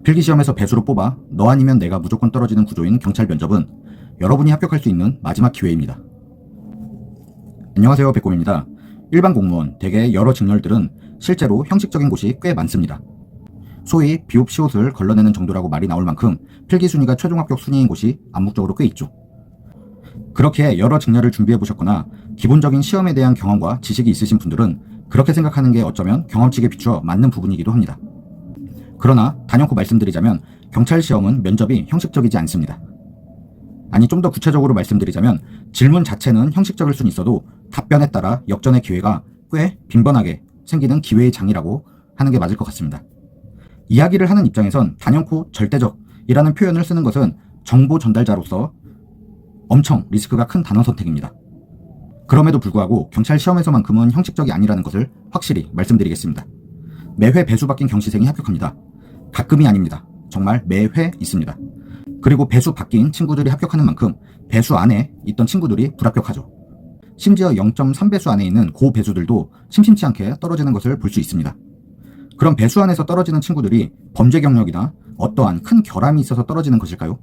필기시험에서 배수로 뽑아 너 아니면 내가 무조건 떨어지는 구조인 경찰 면접은 여러분이 합격할 수 있는 마지막 기회입니다. 안녕하세요, 백곰입니다. 일반 공무원, 대개 여러 직렬들은 실제로 형식적인 곳이 꽤 많습니다. 소위 비옵 시옷을 걸러내는 정도라고 말이 나올 만큼 필기 순위가 최종 합격 순위인 곳이 암묵적으로 꽤 있죠. 그렇게 여러 직렬을 준비해보셨거나 기본적인 시험에 대한 경험과 지식이 있으신 분들은 그렇게 생각하는 게 어쩌면 경험치에 비추어 맞는 부분이기도 합니다. 그러나 단연코 말씀드리자면 경찰 시험은 면접이 형식적이지 않습니다. 아니, 좀 더 구체적으로 말씀드리자면 질문 자체는 형식적일 순 있어도 답변에 따라 역전의 기회가 꽤 빈번하게 생기는 기회의 장이라고 하는 게 맞을 것 같습니다. 이야기를 하는 입장에선 단연코 절대적이라는 표현을 쓰는 것은 정보 전달자로서 엄청 리스크가 큰 단어 선택입니다. 그럼에도 불구하고 경찰 시험에서만큼은 형식적이 아니라는 것을 확실히 말씀드리겠습니다. 매회 배수 바뀐 경시생이 합격합니다. 가끔이 아닙니다. 정말 매회 있습니다. 그리고 배수 바뀐 친구들이 합격하는 만큼 배수 안에 있던 친구들이 불합격하죠. 심지어 0.3배수 안에 있는 고배수들도 심심치 않게 떨어지는 것을 볼 수 있습니다. 그럼 배수 안에서 떨어지는 친구들이 범죄 경력이나 어떠한 큰 결함이 있어서 떨어지는 것일까요?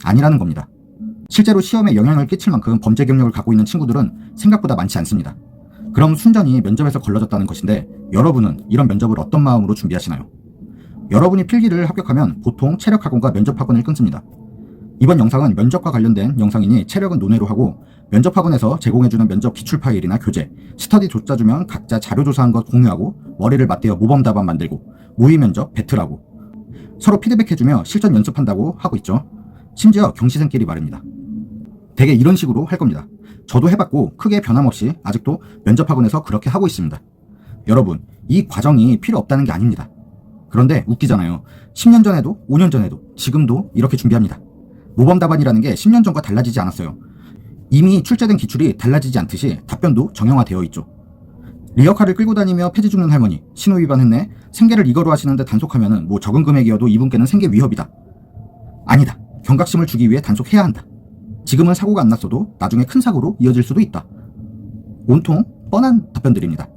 아니라는 겁니다. 실제로 시험에 영향을 끼칠 만큼 범죄 경력을 갖고 있는 친구들은 생각보다 많지 않습니다. 그럼 순전히 면접에서 걸러졌다는 것인데 여러분은 이런 면접을 어떤 마음으로 준비하시나요? 여러분이 필기를 합격하면 보통 체력학원과 면접학원을 끊습니다. 이번 영상은 면접과 관련된 영상이니 체력은 논외로 하고 면접학원에서 제공해주는 면접 기출 파일이나 교재, 스터디 조짜 주면 각자 자료 조사한 것 공유하고 머리를 맞대어 모범 답안 만들고 모의 면접 배틀하고 서로 피드백해주며 실전 연습한다고 하고 있죠. 심지어 경시생끼리 말입니다. 되게 이런 식으로 할 겁니다. 저도 해봤고 크게 변함없이 아직도 면접학원에서 그렇게 하고 있습니다. 여러분, 이 과정이 필요 없다는 게 아닙니다. 그런데 웃기잖아요. 10년 전에도 5년 전에도 지금도 이렇게 준비합니다. 모범 답안이라는 게 10년 전과 달라지지 않았어요. 이미 출제된 기출이 달라지지 않듯이 답변도 정형화되어 있죠. 리어카를 끌고 다니며 폐지 죽는 할머니, 신호 위반했네, 생계를 이거로 하시는데 단속하면은 뭐 적은 금액이어도 이분께는 생계 위협이다. 아니다. 경각심을 주기 위해 단속해야 한다. 지금은 사고가 안 났어도 나중에 큰 사고로 이어질 수도 있다. 온통 뻔한 답변들입니다.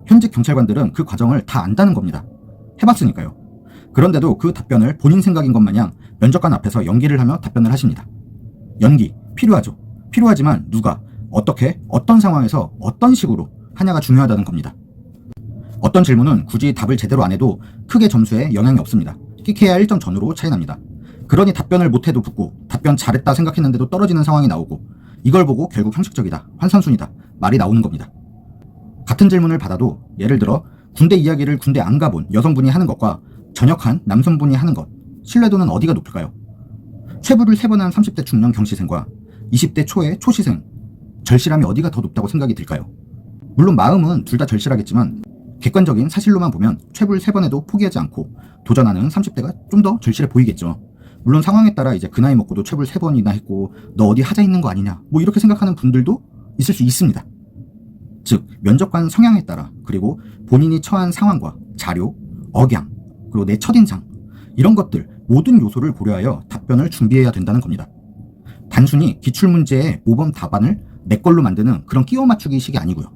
현직 경찰관들은 그 과정을 다 안다는 겁니다. 해봤으니까요. 그런데도 그 답변을 본인 생각인 것 마냥 면접관 앞에서 연기를 하며 답변을 하십니다. 연기, 필요하죠. 필요하지만 누가, 어떻게, 어떤 상황에서, 어떤 식으로 하냐가 중요하다는 겁니다. 어떤 질문은 굳이 답을 제대로 안 해도 크게 점수에 영향이 없습니다. 끽해야 1점 전후로 차이 납니다. 그러니 답변을 못해도 붙고 답변 잘했다 생각했는데도 떨어지는 상황이 나오고 이걸 보고 결국 형식적이다, 환상순이다 말이 나오는 겁니다. 같은 질문을 받아도 예를 들어 군대 이야기를 군대 안 가본 여성분이 하는 것과 전역한 남성분이 하는 것, 신뢰도는 어디가 높을까요? 체부를 3번 한 30대 중년 경시생과 20대 초의 초시생, 절실함이 어디가 더 높다고 생각이 들까요? 물론 마음은 둘 다 절실하겠지만 객관적인 사실로만 보면 체부를 3번 해도 포기하지 않고 도전하는 30대가 좀 더 절실해 보이겠죠. 물론 상황에 따라 이제 그 나이 먹고도 체부를 3번이나 했고 너 어디 하자 있는 거 아니냐 뭐 이렇게 생각하는 분들도 있을 수 있습니다. 즉 면접관 성향에 따라 그리고 본인이 처한 상황과 자료, 억양, 그리고 내 첫인상 이런 것들 모든 요소를 고려하여 답변을 준비해야 된다는 겁니다. 단순히 기출문제의 모범 답안을 내 걸로 만드는 그런 끼워 맞추기식이 아니고요.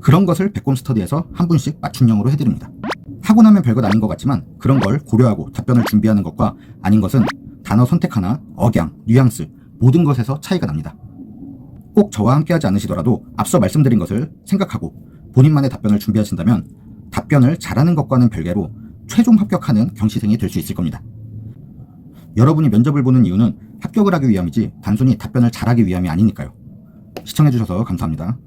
그런 것을 백곰 스터디에서 한 분씩 맞춤형으로 해드립니다. 하고 나면 별것 아닌 것 같지만 그런 걸 고려하고 답변을 준비하는 것과 아닌 것은 단어 선택 하나, 억양, 뉘앙스 모든 것에서 차이가 납니다. 꼭 저와 함께 하지 않으시더라도 앞서 말씀드린 것을 생각하고 본인만의 답변을 준비하신다면 답변을 잘하는 것과는 별개로 최종 합격하는 경시생이 될 수 있을 겁니다. 여러분이 면접을 보는 이유는 합격을 하기 위함이지 단순히 답변을 잘하기 위함이 아니니까요. 시청해주셔서 감사합니다.